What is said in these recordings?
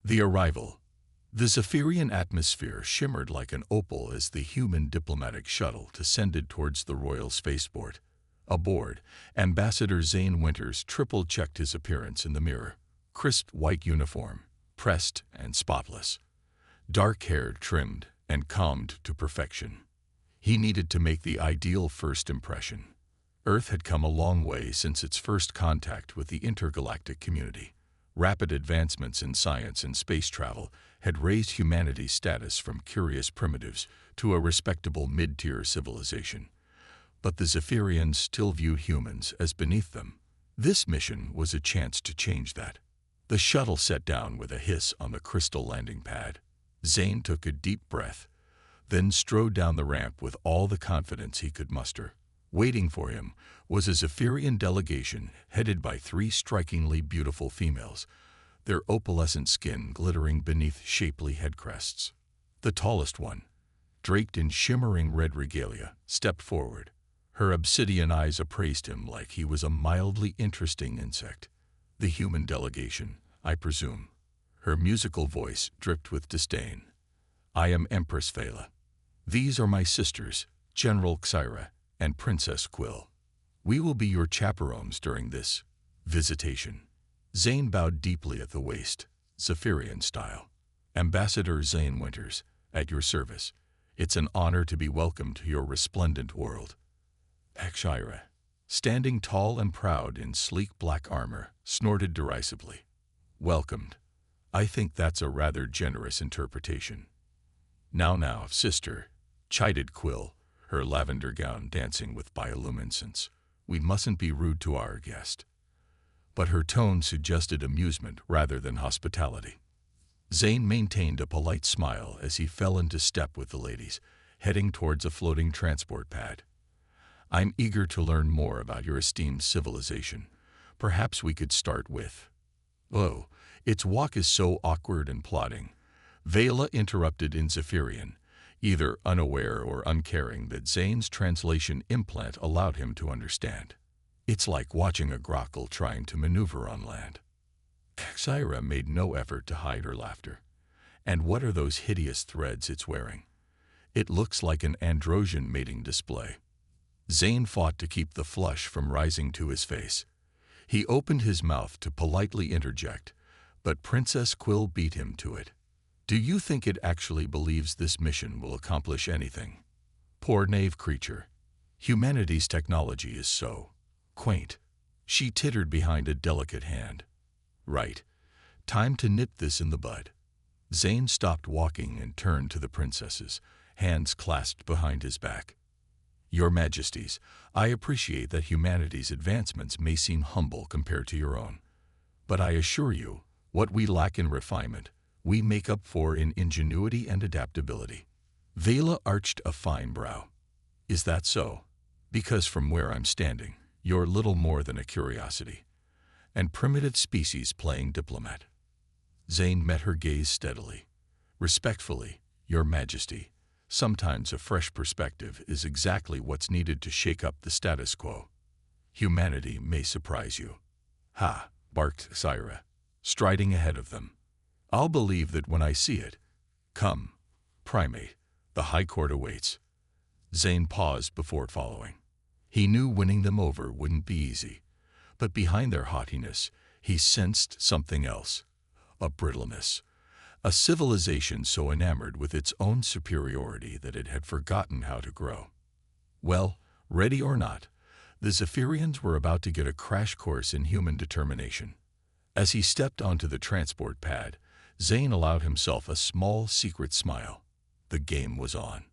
The arrival. The Zephyrian atmosphere shimmered like an opal as the human diplomatic shuttle descended towards the royal spaceport. Aboard, Ambassador Zane Winters triple-checked his appearance in the mirror. Crisp white uniform, pressed and spotless. Dark hair trimmed and combed to perfection. He needed to make the ideal first impression. Earth had come a long way since its first contact with the intergalactic community. Rapid advancements in science and space travel had raised humanity's status from curious primitives to a respectable mid-tier civilization. But the Zephyrians still viewed humans as beneath them. This mission was a chance to change that. The shuttle set down with a hiss on the crystal landing pad. Zane took a deep breath, then strode down the ramp with all the confidence he could muster. Waiting for him was a Zephyrian delegation headed by 3 strikingly beautiful females, their opalescent skin glittering beneath shapely headcrests. The tallest one, draped in shimmering red regalia, stepped forward. Her obsidian eyes appraised him like he was a mildly interesting insect. The human delegation, I presume. Her musical voice dripped with disdain. I am Empress Phala. These are my sisters, General Xyra and Princess Quill. We will be your chaperones during this visitation. Zane bowed deeply at the waist, Zephyrian style. Ambassador Zane Winters, at your service. It's an honor to be welcomed to your resplendent world. Xyra, standing tall and proud in sleek black armor, snorted derisively. Welcomed. I think that's a rather generous interpretation. Now, sister, chided Quill, her lavender gown dancing with bioluminescence. We mustn't be rude to our guest. But her tone suggested amusement rather than hospitality. Zane maintained a polite smile as he fell into step with the ladies, heading towards a floating transport pad. I'm eager to learn more about your esteemed civilization. Perhaps we could start with... Oh, its walk is so awkward and plodding. Phala interrupted in Zephyrian, either unaware or uncaring that Zane's translation implant allowed him to understand. It's like watching a grockle trying to maneuver on land. Xyra made no effort to hide her laughter. And what are those hideous threads it's wearing? It looks like an androgen mating display. Zane fought to keep the flush from rising to his face. He opened his mouth to politely interject, but Princess Quill beat him to it. Do you think it actually believes this mission will accomplish anything? Poor knave creature. Humanity's technology is so quaint. She tittered behind a delicate hand. Right. Time to nip this in the bud. Zane stopped walking and turned to the princesses, hands clasped behind his back. Your Majesties, I appreciate that humanity's advancements may seem humble compared to your own. But I assure you, what we lack in refinement, we make up for in ingenuity and adaptability. Phala arched a fine brow. Is that so? Because from where I'm standing, you're little more than a curiosity. An primitive species playing diplomat. Zane met her gaze steadily. Respectfully, Your Majesty, sometimes a fresh perspective is exactly what's needed to shake up the status quo. Humanity may surprise you. Ha, barked Xyra, striding ahead of them. I'll believe that when I see it. Come, primate, the High Court awaits. Zane paused before following. He knew winning them over wouldn't be easy, but behind their haughtiness, he sensed something else, a brittleness, a civilization so enamored with its own superiority that it had forgotten how to grow. Well, ready or not, the Zephyrians were about to get a crash course in human determination. As he stepped onto the transport pad, Zane allowed himself a small secret smile. The game was on.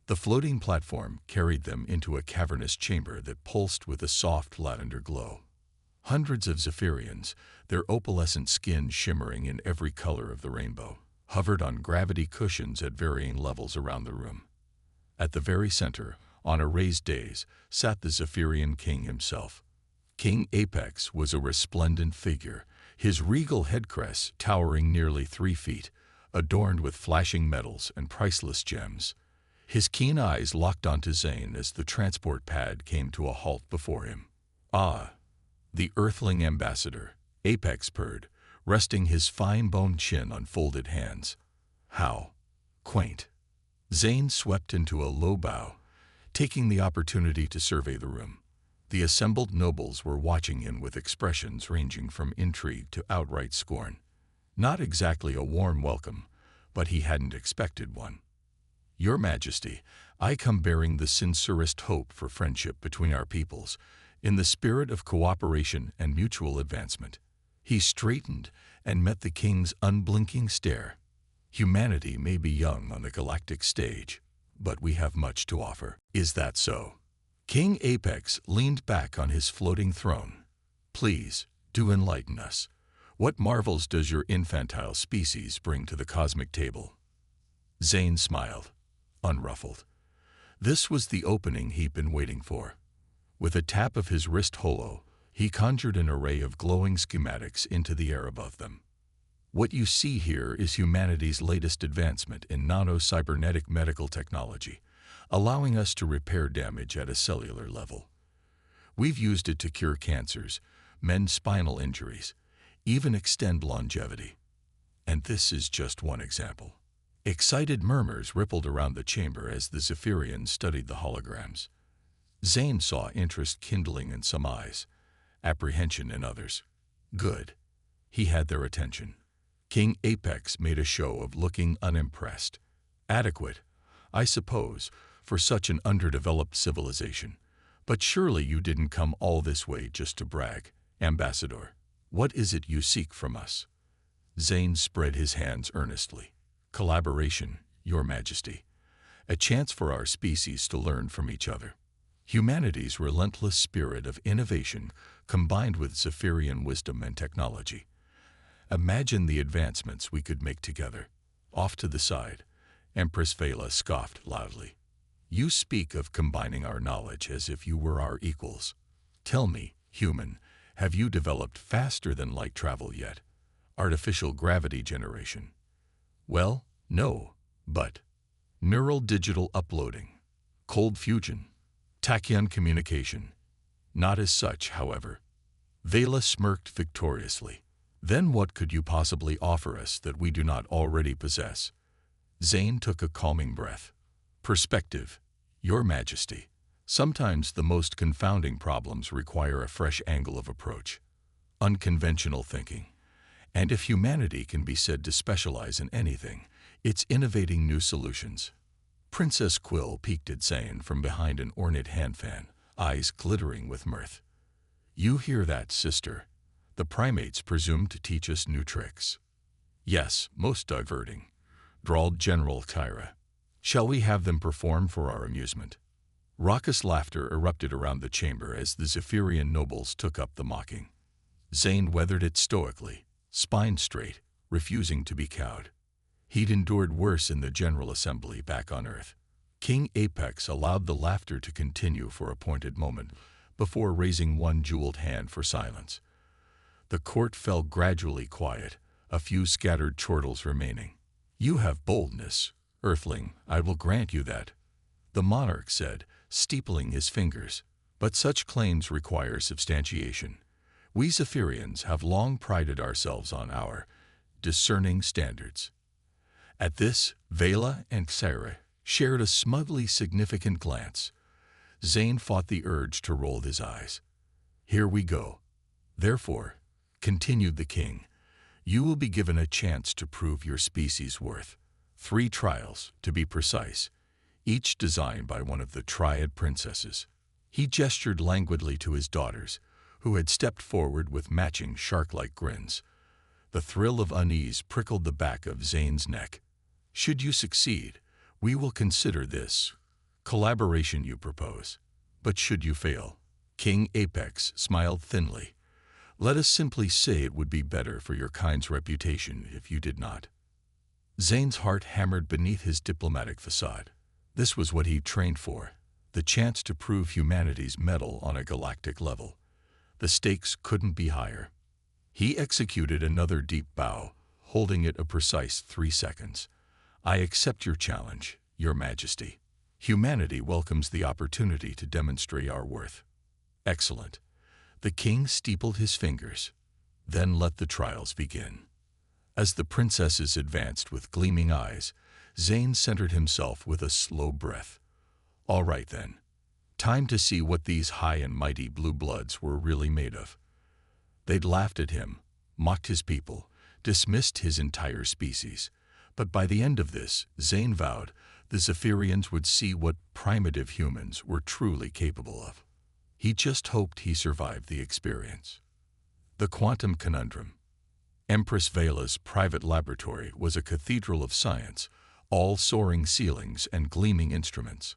The floating platform carried them into a cavernous chamber that pulsed with a soft lavender glow. Hundreds of Zephyrians, their opalescent skin shimmering in every color of the rainbow, hovered on gravity cushions at varying levels around the room. At the very center, on a raised dais, sat the Zephyrian king himself. King Apex was a resplendent figure, his regal headcrest towering nearly 3 feet, adorned with flashing metals and priceless gems. His keen eyes locked onto Zane as the transport pad came to a halt before him. Ah, the Earthling ambassador, Apex purred, resting his fine-boned chin on folded hands. How quaint. Zane swept into a low bow, taking the opportunity to survey the room. The assembled nobles were watching him with expressions ranging from intrigue to outright scorn. Not exactly a warm welcome, but he hadn't expected one. "Your Majesty, I come bearing the sincerest hope for friendship between our peoples, in the spirit of cooperation and mutual advancement." He straightened and met the king's unblinking stare. "Humanity may be young on the galactic stage, but we have much to offer." "Is that so?" King Apex leaned back on his floating throne. "Please, do enlighten us. What marvels does your infantile species bring to the cosmic table?" Zane smiled, unruffled. This was the opening he'd been waiting for. With a tap of his wrist holo, he conjured an array of glowing schematics into the air above them. "What you see here is humanity's latest advancement in nano-cybernetic medical technology, allowing us to repair damage at a cellular level. We've used it to cure cancers, mend spinal injuries, even extend longevity. And this is just one example." Excited murmurs rippled around the chamber as the Zephyrians studied the holograms. Zane saw interest kindling in some eyes, apprehension in others. Good. He had their attention. King Apex made a show of looking unimpressed. "Adequate, I suppose, for such an underdeveloped civilization. But surely you didn't come all this way just to brag, Ambassador. What is it you seek from us?" Zane spread his hands earnestly. "Collaboration, Your Majesty. A chance for our species to learn from each other. Humanity's relentless spirit of innovation combined with Zephyrian wisdom and technology. Imagine the advancements we could make together." Off to the side, Empress Vela scoffed loudly. "You speak of combining our knowledge as if you were our equals. Tell me, human, have you developed faster than light travel yet? Artificial gravity generation?" "Well, no, but neural digital uploading, cold fusion, tachyon communication. Not as such, however." Vela smirked victoriously. "Then what could you possibly offer us that we do not already possess?" Zane took a calming breath. "Perspective, Your Majesty. Sometimes the most confounding problems require a fresh angle of approach. Unconventional thinking. And if humanity can be said to specialize in anything, it's innovating new solutions." Princess Quill peeked at Zane from behind an ornate hand fan, eyes glittering with mirth. "You hear that, sister? The primates presume to teach us new tricks." "Yes, most diverting," drawled General Tyra. "Shall we have them perform for our amusement?" Raucous laughter erupted around the chamber as the Zephyrian nobles took up the mocking. Zane weathered it stoically, spine straight, refusing to be cowed. He'd endured worse in the General Assembly back on Earth. King Apex allowed the laughter to continue for a pointed moment before raising one jeweled hand for silence. The court fell gradually quiet, a few scattered chortles remaining. "You have boldness, Earthling, I will grant you that," the monarch said, steepling his fingers. "But such claims require substantiation. We Zephyrians have long prided ourselves on our discerning standards." At this, Vela and Xaira shared a smugly significant glance. Zane fought the urge to roll his eyes. "Here we go. Therefore," continued the king, "you will be given a chance to prove your species' worth. 3 trials, to be precise, each designed by one of the Triad princesses." He gestured languidly to his daughters, who had stepped forward with matching shark-like grins. The thrill of unease prickled the back of Zane's neck. "Should you succeed, we will consider this collaboration you propose. But should you fail," King Apex smiled thinly, "let us simply say it would be better for your kind's reputation if you did not." Zane's heart hammered beneath his diplomatic facade. This was what he'd trained for, the chance to prove humanity's mettle on a galactic level. The stakes couldn't be higher. He executed another deep bow, holding it a precise 3 seconds. "I accept your challenge, Your Majesty. Humanity welcomes the opportunity to demonstrate our worth." "Excellent." The king steepled his fingers. Then let the trials begin. As the princesses advanced with gleaming eyes, Zane centered himself with a slow breath. All right then. Time to see what these high and mighty blue bloods were really made of. They'd laughed at him, mocked his people, dismissed his entire species. But by the end of this, Zane vowed, the Zephyrians would see what primitive humans were truly capable of. He just hoped he survived the experience. The Quantum Conundrum. Empress Vela's private laboratory was a cathedral of science, all soaring ceilings and gleaming instruments.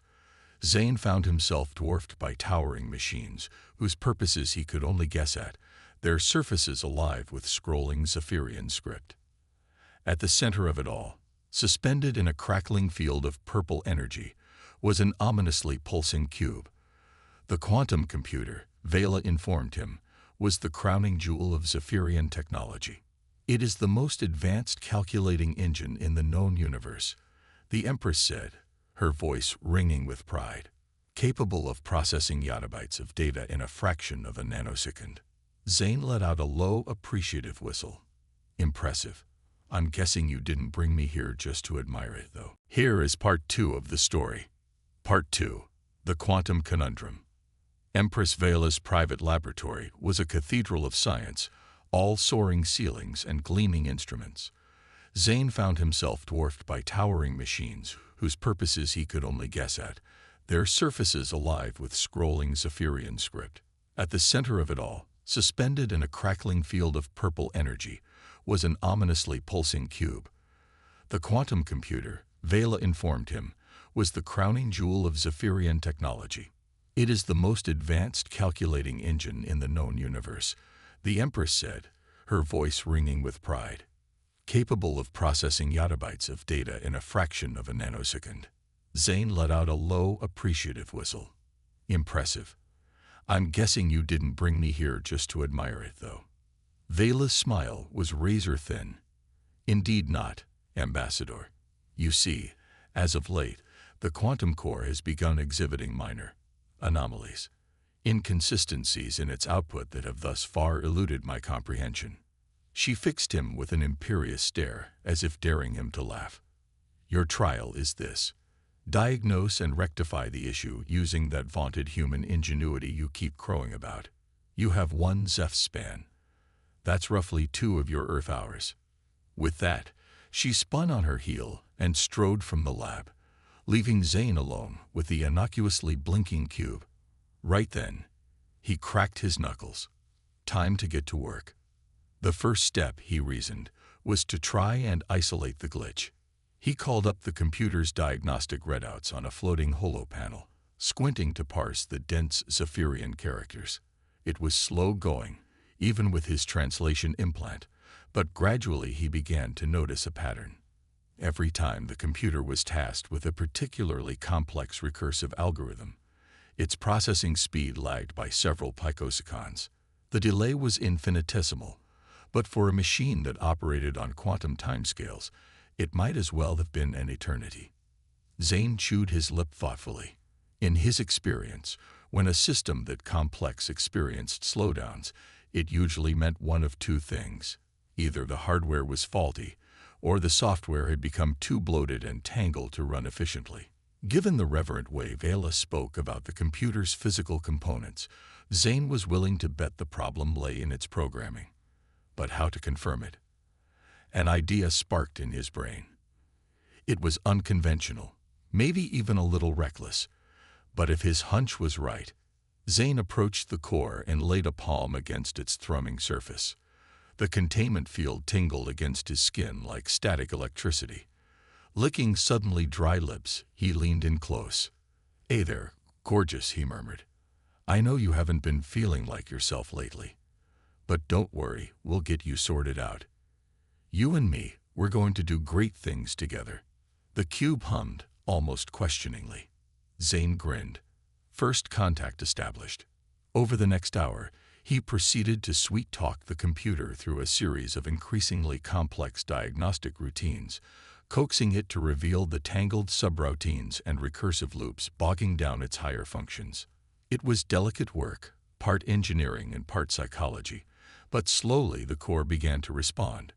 Zane found himself dwarfed by towering machines, whose purposes he could only guess at, their surfaces alive with scrolling Zephyrian script. At the center of it all, suspended in a crackling field of purple energy, was an ominously pulsing cube. The quantum computer, Vela informed him, was the crowning jewel of Zephyrian technology. It is the most advanced calculating engine in the known universe, the Empress said, her voice ringing with pride, capable of processing yottabytes of data in a fraction of a nanosecond. Zane let out a low, appreciative whistle. Impressive. I'm guessing you didn't bring me here just to admire it, though. Here is part 2 of the story. Part 2. The Quantum Conundrum. Empress Vela's private laboratory was a cathedral of science, all soaring ceilings and gleaming instruments. Zane found himself dwarfed by towering machines whose purposes he could only guess at, their surfaces alive with scrolling Zephyrian script. At the center of it all, suspended in a crackling field of purple energy, was an ominously pulsing cube. The quantum computer, Vela informed him, was the crowning jewel of Zephyrian technology. It is the most advanced calculating engine in the known universe, the Empress said, her voice ringing with pride, capable of processing yottabytes of data in a fraction of a nanosecond. Zane let out a low, appreciative whistle. Impressive. I'm guessing you didn't bring me here just to admire it, though. Vela's smile was razor-thin. Indeed not, Ambassador. You see, as of late, the quantum core has begun exhibiting minor anomalies, inconsistencies in its output that have thus far eluded my comprehension. She fixed him with an imperious stare, as if daring him to laugh. Your trial is this. Diagnose and rectify the issue using that vaunted human ingenuity you keep crowing about. You have 1 Zeph span. That's roughly 2 of your Earth hours. With that, she spun on her heel and strode from the lab, leaving Zane alone with the innocuously blinking cube. Right then, he cracked his knuckles. Time to get to work. The first step, he reasoned, was to try and isolate the glitch. He called up the computer's diagnostic readouts on a floating holo panel, squinting to parse the dense Zephyrian characters. It was slow going, even with his translation implant, but gradually he began to notice a pattern. Every time the computer was tasked with a particularly complex recursive algorithm, its processing speed lagged by several picoseconds. The delay was infinitesimal, but for a machine that operated on quantum timescales, it might as well have been an eternity. Zane chewed his lip thoughtfully. In his experience, when a system that complex experienced slowdowns, it usually meant one of 2 things. Either the hardware was faulty, or the software had become too bloated and tangled to run efficiently. Given the reverent way Vela spoke about the computer's physical components, Zane was willing to bet the problem lay in its programming. But how to confirm it? An idea sparked in his brain. It was unconventional, maybe even a little reckless, but if his hunch was right, Zane approached the core and laid a palm against its thrumming surface. The containment field tingled against his skin like static electricity. Licking suddenly dry lips, he leaned in close. Hey there, gorgeous, he murmured. I know you haven't been feeling like yourself lately. But don't worry, we'll get you sorted out. You and me, we're going to do great things together. The cube hummed, almost questioningly. Zane grinned. First contact established. Over the next hour, he proceeded to sweet-talk the computer through a series of increasingly complex diagnostic routines, coaxing it to reveal the tangled subroutines and recursive loops bogging down its higher functions. It was delicate work, part engineering and part psychology, But slowly the core began to respond.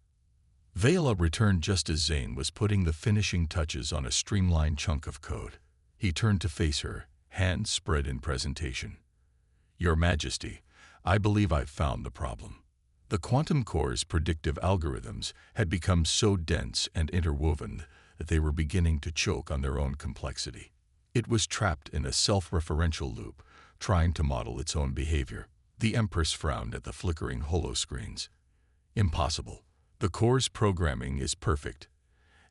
Vela returned just as Zane was putting the finishing touches on a streamlined chunk of code. He turned to face her, hands spread in presentation. "Your Majesty, I believe I've found the problem." The quantum core's predictive algorithms had become so dense and interwoven that they were beginning to choke on their own complexity. It was trapped in a self-referential loop, trying to model its own behavior. The Empress frowned at the flickering holoscreens. "Impossible. The core's programming is perfect,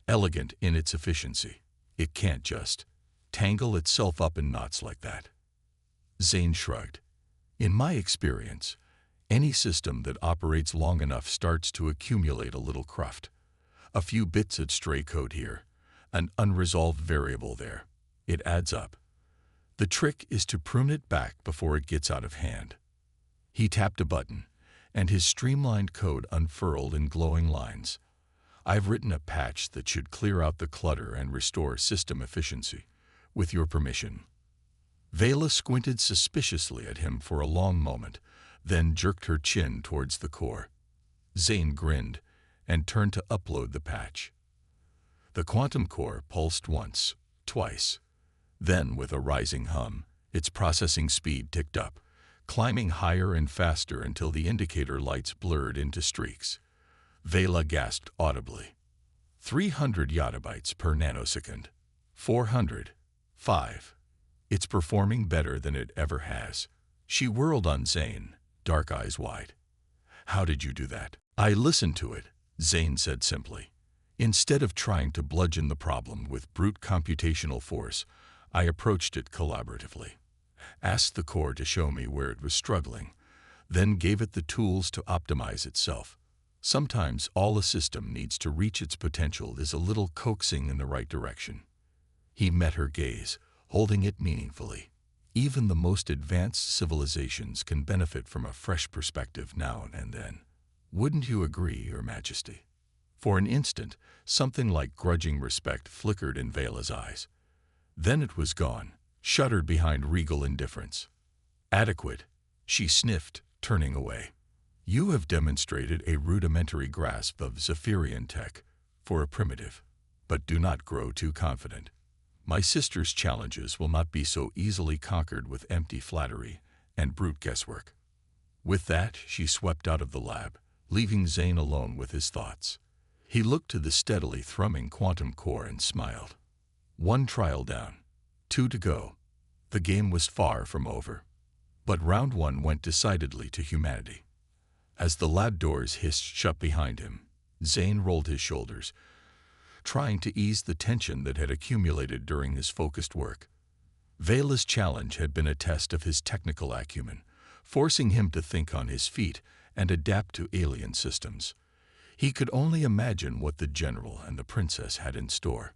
elegant in its efficiency. It can't just tangle itself up in knots like that." Zane shrugged. "In my experience, any system that operates long enough starts to accumulate a little cruft. A few bits of stray code here, an unresolved variable there. It adds up. The trick is to prune it back before it gets out of hand." He tapped a button, and his streamlined code unfurled in glowing lines. "I've written a patch that should clear out the clutter and restore system efficiency. With your permission." Vela squinted suspiciously at him for a long moment, then jerked her chin towards the core. Zane grinned and turned to upload the patch. The quantum core pulsed once, twice. Then, with a rising hum, its processing speed ticked up, climbing higher and faster until the indicator lights blurred into streaks. Vela gasped audibly. 300 yottabytes per nanosecond. 400. 5. It's performing better than it ever has. She whirled on Zane, dark eyes wide. "How did you do that?" "I listened to it," Zane said simply. "Instead of trying to bludgeon the problem with brute computational force, I approached it collaboratively. Asked the core to show me where it was struggling, then gave it the tools to optimize itself. Sometimes all a system needs to reach its potential is a little coaxing in the right direction." He met her gaze, holding it meaningfully. "Even the most advanced civilizations can benefit from a fresh perspective now and then. Wouldn't you agree, Your Majesty?" For an instant, something like grudging respect flickered in Vela's eyes. Then it was gone, shuttered behind regal indifference. "Adequate," she sniffed, turning away. "You have demonstrated a rudimentary grasp of Zephyrian tech for a primitive, but do not grow too confident. My sister's challenges will not be so easily conquered with empty flattery and brute guesswork." With that, she swept out of the lab, leaving Zane alone with his thoughts. He looked to the steadily thrumming quantum core and smiled. One trial down, 2 to go. The game was far from over. But round 1 went decidedly to humanity. As the lab doors hissed shut behind him, Zane rolled his shoulders, trying to ease the tension that had accumulated during his focused work. Vela's challenge had been a test of his technical acumen, forcing him to think on his feet and adapt to alien systems. He could only imagine what the general and the princess had in store.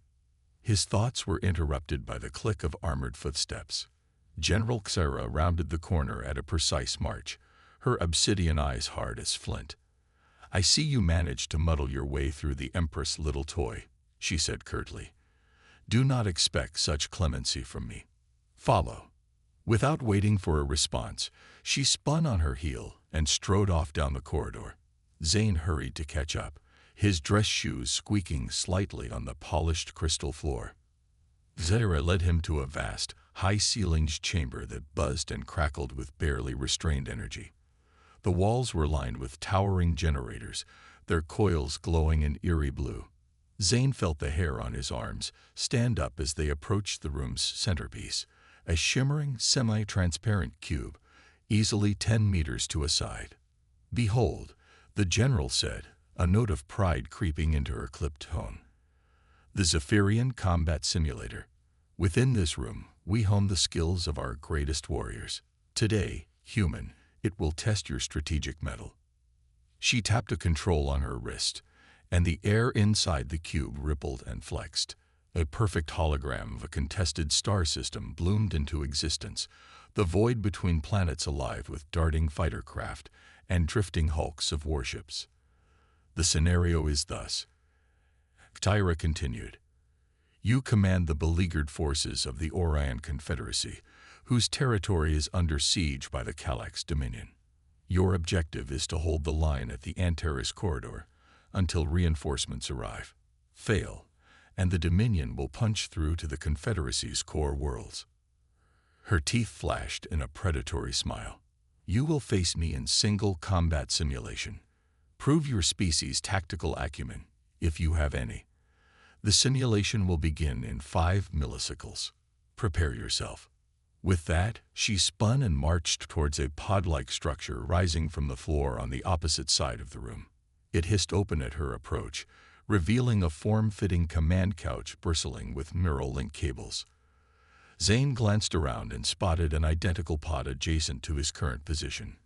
His thoughts were interrupted by the click of armored footsteps. General Xera rounded the corner at a precise march, her obsidian eyes hard as flint. "I see you managed to muddle your way through the Empress' little toy," she said curtly. "Do not expect such clemency from me. Follow." Without waiting for a response, she spun on her heel and strode off down the corridor. Zane hurried to catch up, his dress shoes squeaking slightly on the polished crystal floor. Xera led him to a vast, high-ceilinged chamber that buzzed and crackled with barely restrained energy. The walls were lined with towering generators, their coils glowing in eerie blue. Zane felt the hair on his arms stand up as they approached the room's centerpiece, a shimmering, semi-transparent cube, easily 10 meters to a side. "Behold," the general said, a note of pride creeping into her clipped tone. "The Zephyrian Combat Simulator. Within this room, we hone the skills of our greatest warriors. Today, human, it will test your strategic mettle." She tapped a control on her wrist, and the air inside the cube rippled and flexed. A perfect hologram of a contested star system bloomed into existence, the void between planets alive with darting fighter craft and drifting hulks of warships. "The scenario is thus," Tyra continued. "You command the beleaguered forces of the Orion Confederacy, whose territory is under siege by the Kallax Dominion. Your objective is to hold the line at the Antares corridor until reinforcements arrive. Fail, and the Dominion will punch through to the Confederacy's core worlds. Her teeth flashed in a predatory smile. You will face me in single combat simulation. Prove your species' tactical acumen, if you have any. The simulation will begin in 5 milliseconds. Prepare yourself. With that, she spun and marched towards a pod-like structure rising from the floor on the opposite side of the room. It hissed open at her approach, revealing a form-fitting command couch bristling with neural link cables. Zane glanced around and spotted an identical pod adjacent to his current position.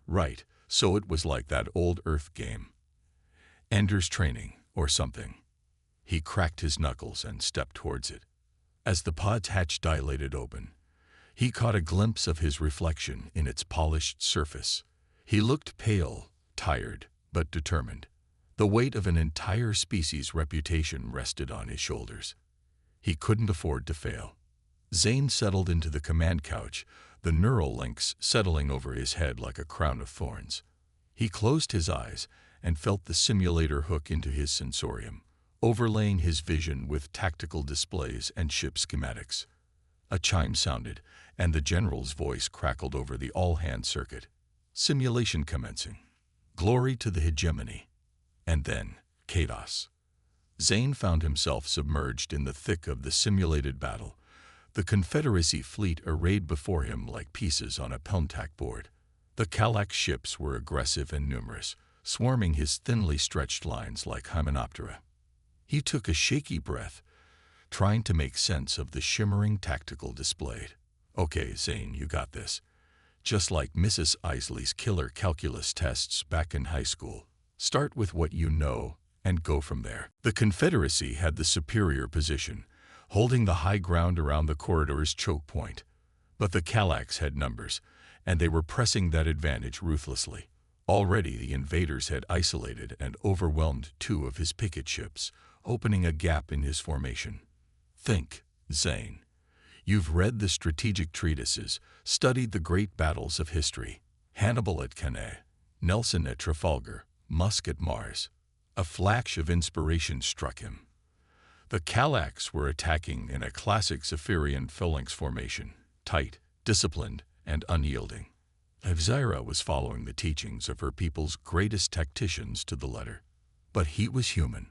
Right, so it was like that old Earth game. Ender's Training, or something. He cracked his knuckles and stepped towards it. As the pod's hatch dilated open, he caught a glimpse of his reflection in its polished surface. He looked pale, tired, but determined. The weight of an entire species' reputation rested on his shoulders. He couldn't afford to fail. Zane settled into the command couch, the neural links settling over his head like a crown of thorns. He closed his eyes and felt the simulator hook into his sensorium, overlaying his vision with tactical displays and ship schematics. A chime sounded, and the general's voice crackled over the all-hand circuit. Simulation commencing. Glory to the hegemony. And then, chaos. Zane found himself submerged in the thick of the simulated battle, the Confederacy fleet arrayed before him like pieces on a Pelmtac board. The Kallax ships were aggressive and numerous, swarming his thinly stretched lines like hymenoptera. He took a shaky breath, trying to make sense of the shimmering tactical display. Okay, Zane, you got this. Just like Mrs. Isley's killer calculus tests back in high school. Start with what you know and go from there. The Confederacy had the superior position, holding the high ground around the corridor's choke point. But the Kallax had numbers, and they were pressing that advantage ruthlessly. Already the invaders had isolated and overwhelmed 2 of his picket ships, opening a gap in his formation. Think, Zane. You've read the strategic treatises, studied the great battles of history. Hannibal at Cannae, Nelson at Trafalgar, Musk at Mars. A flash of inspiration struck him. The Kallax were attacking in a classic Zephyrian phalanx formation, tight, disciplined, and unyielding. Evzyra was following the teachings of her people's greatest tacticians to the letter. But he was human,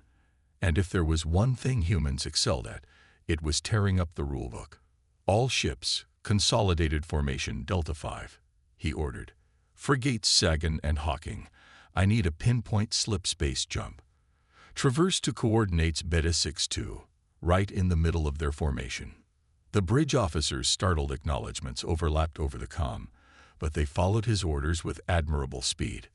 and if there was one thing humans excelled at, it was tearing up the rulebook. All ships, consolidated formation Delta 5, he ordered. Frigates Sagan and Hawking, I need a pinpoint slip space jump. Traverse to coordinates Beta 6-2, right in the middle of their formation. The bridge officers' startled acknowledgments overlapped over the comm, but they followed his orders with admirable speed.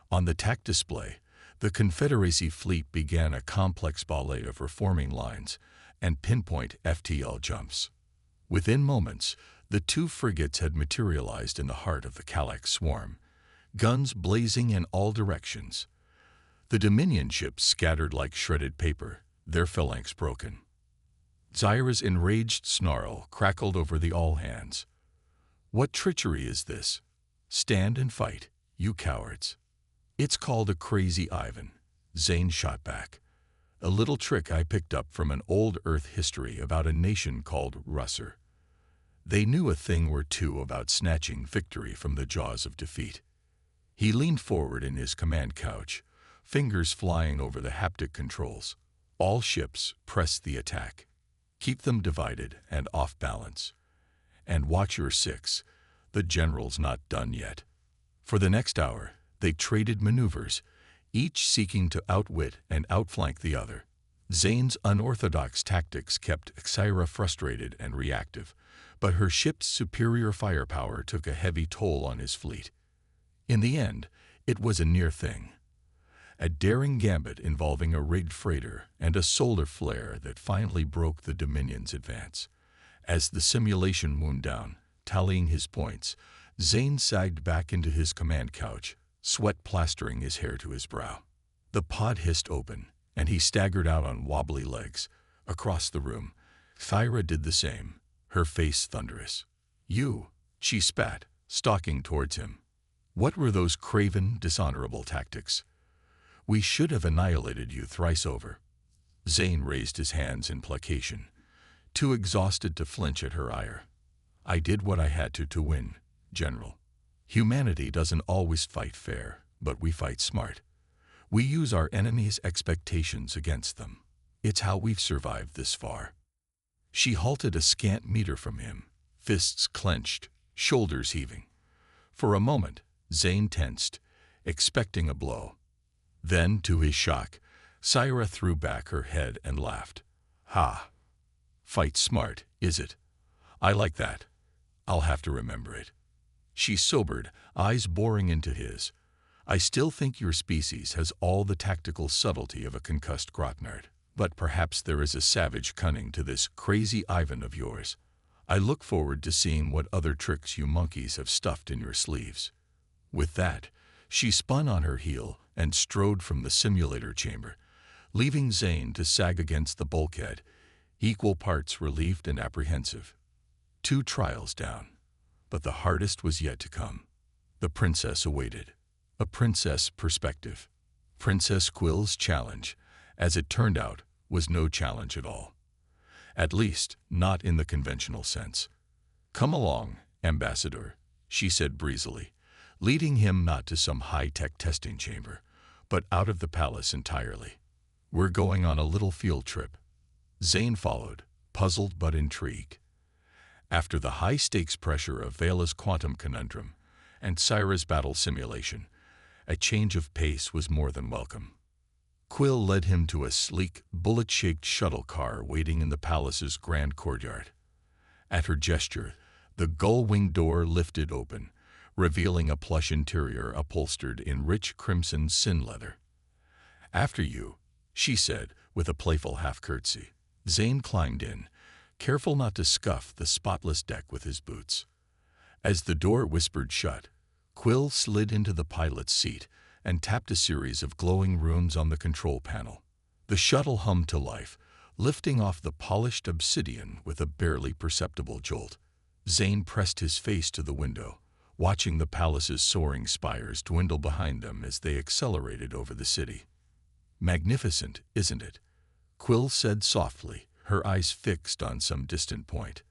On the TAC display, the Confederacy fleet began a complex ballet of reforming lines and pinpoint FTL jumps. Within moments, the 2 frigates had materialized in the heart of the Kallax swarm, guns blazing in all directions. The Dominion ships scattered like shredded paper, their phalanx broken. Zyra's enraged snarl crackled over the all-hands. What treachery is this? Stand and fight, you cowards. It's called a crazy Ivan, Zane shot back. A little trick I picked up from an old Earth history about a nation called Russer. They knew a thing or two about snatching victory from the jaws of defeat. He leaned forward in his command couch, fingers flying over the haptic controls. All ships press the attack. Keep them divided and off balance. And watch your 6, the general's not done yet. For the next hour, they traded maneuvers, each seeking to outwit and outflank the other. Zane's unorthodox tactics kept Evzyra frustrated and reactive, but her ship's superior firepower took a heavy toll on his fleet. In the end, it was a near thing. A daring gambit involving a rigged freighter and a solar flare that finally broke the Dominion's advance. As the simulation wound down, tallying his points, Zane sagged back into his command couch, sweat plastering his hair to his brow. The pod hissed open, and he staggered out on wobbly legs. Across the room, Thyra did the same, her face thunderous. You, she spat, stalking towards him. What were those craven, dishonorable tactics? We should have annihilated you thrice over. Zane raised his hands in placation, too exhausted to flinch at her ire. I did what I had to win, General. Humanity doesn't always fight fair, but we fight smart. We use our enemies' expectations against them. It's how we've survived this far. She halted a scant meter from him, fists clenched, shoulders heaving. For a moment, Zane tensed, expecting a blow. Then, to his shock, Syra threw back her head and laughed. Ha! Fight smart, is it? I like that. I'll have to remember it. She sobered, eyes boring into his. I still think your species has all the tactical subtlety of a concussed grognard, but perhaps there is a savage cunning to this crazy Ivan of yours. I look forward to seeing what other tricks you monkeys have stuffed in your sleeves. With that, she spun on her heel and strode from the simulator chamber, leaving Zane to sag against the bulkhead, equal parts relieved and apprehensive. 2 trials down, but the hardest was yet to come. The princess awaited. A princess perspective. Princess Quill's challenge, as it turned out, was no challenge at all. At least, not in the conventional sense. Come along, Ambassador, she said breezily, leading him not to some high-tech testing chamber, but out of the palace entirely. We're going on a little field trip. Zane followed, puzzled but intrigued. After the high-stakes pressure of Vela's quantum conundrum and Syra's battle simulation, a change of pace was more than welcome. Quill led him to a sleek, bullet-shaped shuttle car waiting in the palace's grand courtyard. At her gesture, the gull-wing door lifted open, revealing a plush interior upholstered in rich crimson sin leather. After you, she said, with a playful half-curtsy. Zane climbed in, careful not to scuff the spotless deck with his boots. As the door whispered shut, Quill slid into the pilot's seat and tapped a series of glowing runes on the control panel. The shuttle hummed to life, lifting off the polished obsidian with a barely perceptible jolt. Zane pressed his face to the window, watching the palace's soaring spires dwindle behind them as they accelerated over the city. Magnificent, isn't it? Quill said softly, her eyes fixed on some distant point.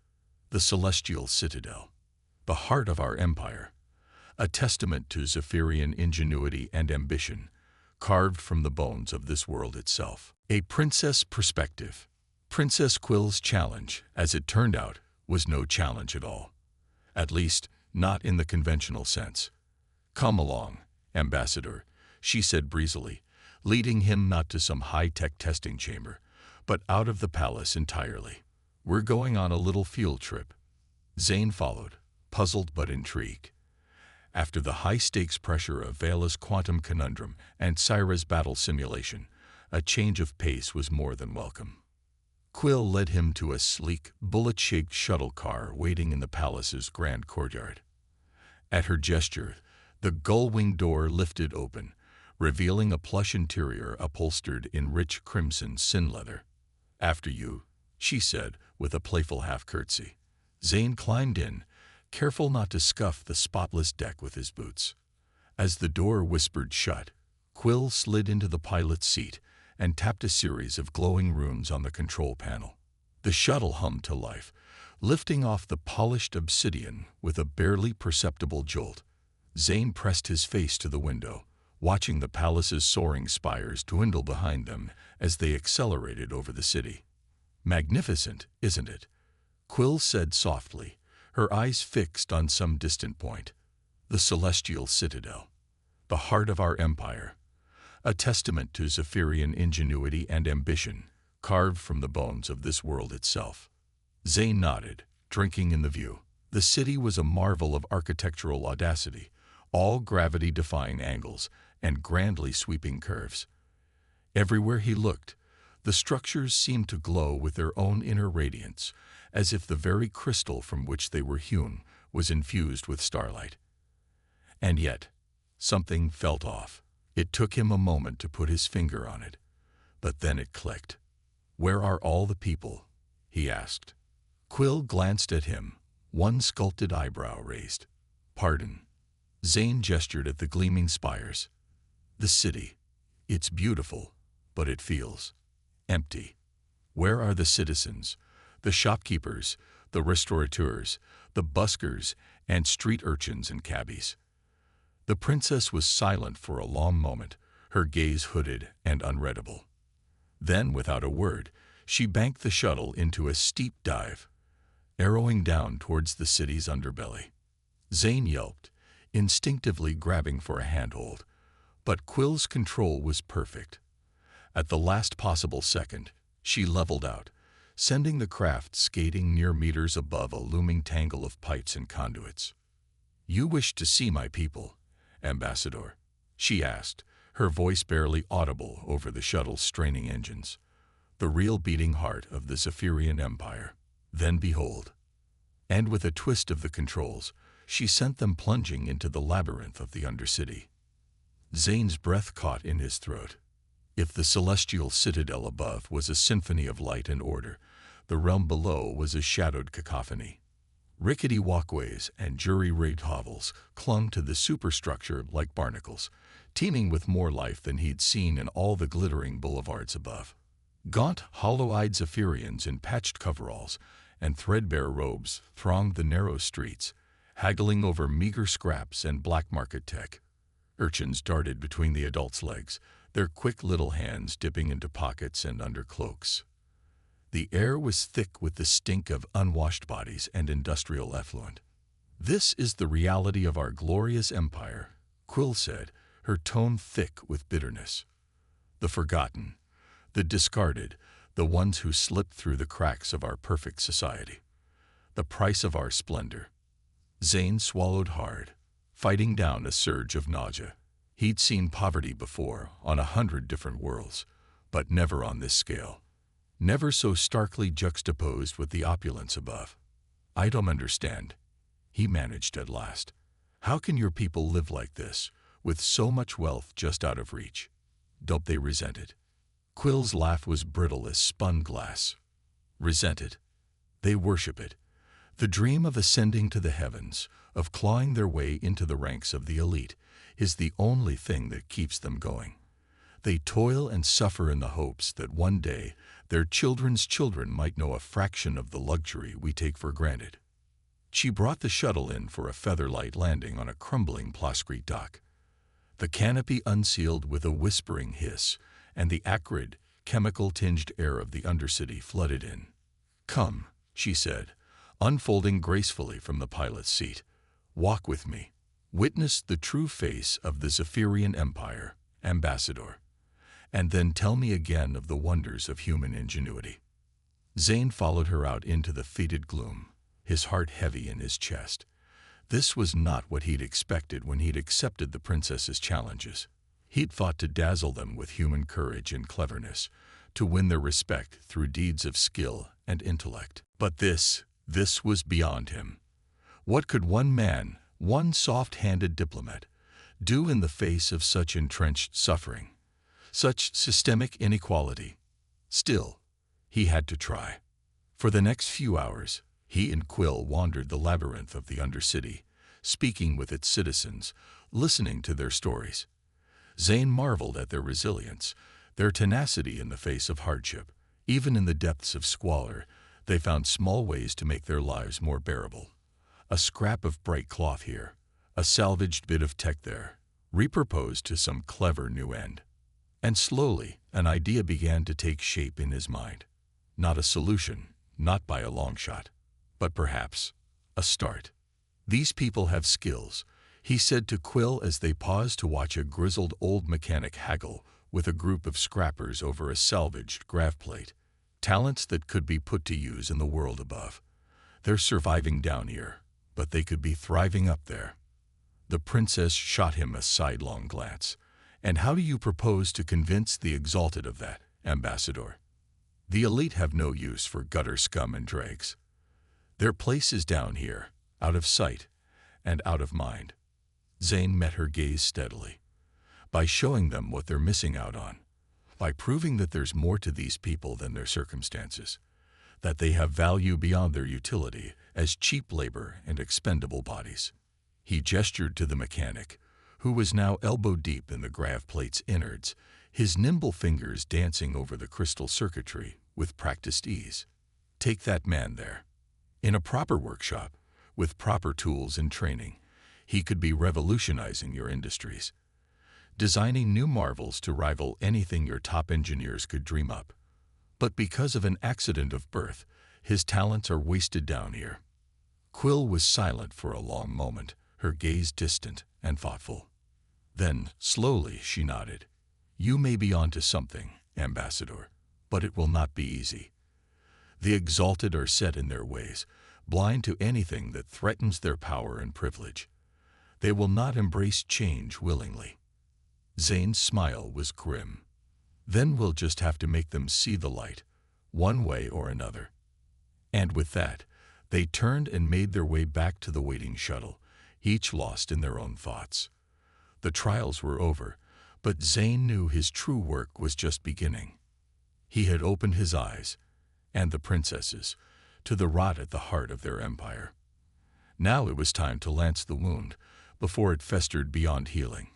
The celestial citadel, the heart of our empire, a testament to Zephyrian ingenuity and ambition, carved from the bones of this world itself. A princess perspective. Princess Quill's challenge, as it turned out, was no challenge at all. At least, not in the conventional sense. Come along, Ambassador, she said breezily, leading him not to some high-tech testing chamber, but out of the palace entirely. We're going on a little field trip. Zane followed, puzzled but intrigued. After the high-stakes pressure of Vela's quantum conundrum and Syra's battle simulation, a change of pace was more than welcome. Quill led him to a sleek, bullet-shaped shuttle car waiting in the palace's grand courtyard. At her gesture, the gull-wing door lifted open, revealing a plush interior upholstered in rich crimson sin leather. After you, she said, with a playful half-curtsy. Zane climbed in, careful not to scuff the spotless deck with his boots. As the door whispered shut, Quill slid into the pilot's seat and tapped a series of glowing runes on the control panel. The shuttle hummed to life, lifting off the polished obsidian with a barely perceptible jolt. Zane pressed his face to the window, watching the palace's soaring spires dwindle behind them as they accelerated over the city. Magnificent, isn't it? Quill said softly, her eyes fixed on some distant point. The celestial citadel, the heart of our empire, a testament to Zephyrian ingenuity and ambition, carved from the bones of this world itself. Zane nodded, drinking in the view. The city was a marvel of architectural audacity, all gravity-defying angles and grandly sweeping curves. Everywhere he looked, the structures seemed to glow with their own inner radiance, as if the very crystal from which they were hewn was infused with starlight. And yet, something felt off. It took him a moment to put his finger on it, but then it clicked. "Where are all the people?" he asked. Quill glanced at him, one sculpted eyebrow raised. "Pardon?" Zane gestured at the gleaming spires. The city. It's beautiful, but it feels empty. Where are the citizens, the shopkeepers, the restaurateurs, the buskers, and street urchins and cabbies? The princess was silent for a long moment, her gaze hooded and unreadable. Then, without a word, she banked the shuttle into a steep dive, arrowing down towards the city's underbelly. Zane yelped, instinctively grabbing for a handhold, but Quill's control was perfect. At the last possible second, she leveled out, sending the craft skating near meters above a looming tangle of pipes and conduits. "You wish to see my people, Ambassador?" she asked, her voice barely audible over the shuttle's straining engines. "The real beating heart of the Zephyrian Empire. Then behold." And with a twist of the controls, she sent them plunging into the labyrinth of the Undercity. Zane's breath caught in his throat. If the celestial citadel above was a symphony of light and order, the realm below was a shadowed cacophony. Rickety walkways and jury-rigged hovels clung to the superstructure like barnacles, teeming with more life than he'd seen in all the glittering boulevards above. Gaunt, hollow-eyed Zephyrians in patched coveralls and threadbare robes thronged the narrow streets, haggling over meager scraps and black market tech. Urchins darted between the adults' legs, their quick little hands dipping into pockets and under cloaks. The air was thick with the stink of unwashed bodies and industrial effluent. "This is the reality of our glorious empire," Quill said, her tone thick with bitterness. "The forgotten, the discarded, the ones who slipped through the cracks of our perfect society. The price of our splendor." Zane swallowed hard, fighting down a surge of nausea. He'd seen poverty before, on 100 different worlds, but never on this scale. Never so starkly juxtaposed with the opulence above. "I don't understand," he managed at last. "How can your people live like this, with so much wealth just out of reach? Don't they resent it?" Quill's laugh was brittle as spun glass. "Resent it? They worship it. The dream of ascending to the heavens, of clawing their way into the ranks of the elite, is the only thing that keeps them going. They toil and suffer in the hopes that one day their children's children might know a fraction of the luxury we take for granted." She brought the shuttle in for a feather-light landing on a crumbling plascrete dock. The canopy unsealed with a whispering hiss, and the acrid, chemical-tinged air of the Undercity flooded in. "Come," she said, unfolding gracefully from the pilot's seat. "Walk with me. Witness the true face of the Zephyrian Empire, Ambassador. And then tell me again of the wonders of human ingenuity." Zane followed her out into the fetid gloom, his heart heavy in his chest. This was not what he'd expected when he'd accepted the princess's challenges. He'd fought to dazzle them with human courage and cleverness, to win their respect through deeds of skill and intellect. But this was beyond him. What could one man, one soft-handed diplomat, do in the face of such entrenched suffering, such systemic inequality? Still, he had to try. For the next few hours, he and Quill wandered the labyrinth of the Undercity, speaking with its citizens, listening to their stories. Zane marveled at their resilience, their tenacity in the face of hardship. Even in the depths of squalor, they found small ways to make their lives more bearable. A scrap of bright cloth here, a salvaged bit of tech there, repurposed to some clever new end. And slowly, an idea began to take shape in his mind. Not a solution, not by a long shot, but perhaps a start. "These people have skills," he said to Quill as they paused to watch a grizzled old mechanic haggle with a group of scrappers over a salvaged grav plate. "Talents that could be put to use in the world above. They're surviving down here, but they could be thriving up there." The princess shot him a sidelong glance. "And how do you propose to convince the exalted of that, Ambassador? The elite have no use for gutter scum and dregs. Their place is down here, out of sight and out of mind." Zane met her gaze steadily. "By showing them what they're missing out on, by proving that there's more to these people than their circumstances, that they have value beyond their utility as cheap labor and expendable bodies." He gestured to the mechanic, who was now elbow-deep in the grav plate's innards, his nimble fingers dancing over the crystal circuitry with practiced ease. Take that man there. In a proper workshop, with proper tools and training, he could be revolutionizing your industries, designing new marvels to rival anything your top engineers could dream up. But because of an accident of birth, his talents are wasted down here. Quill was silent for a long moment, her gaze distant and thoughtful. Then, slowly, she nodded. You may be onto something, Ambassador, but it will not be easy. The exalted are set in their ways, blind to anything that threatens their power and privilege. They will not embrace change willingly. Zane's smile was grim. Then we'll just have to make them see the light, one way or another. And with that, they turned and made their way back to the waiting shuttle, each lost in their own thoughts. The trials were over, but Zane knew his true work was just beginning. He had opened his eyes, and the princesses, to the rot at the heart of their empire. Now it was time to lance the wound, before it festered beyond healing.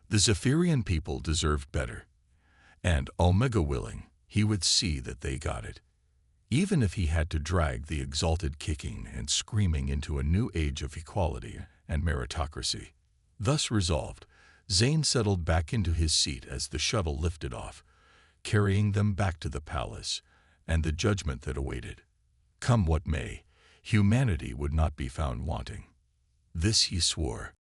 The Zephyrian people deserved better, and, Omega willing, he would see that they got it, even if he had to drag the exalted kicking and screaming into a new age of equality and meritocracy. Thus resolved, Zane settled back into his seat as the shuttle lifted off, carrying them back to the palace and the judgment that awaited. Come what may, humanity would not be found wanting. This he swore.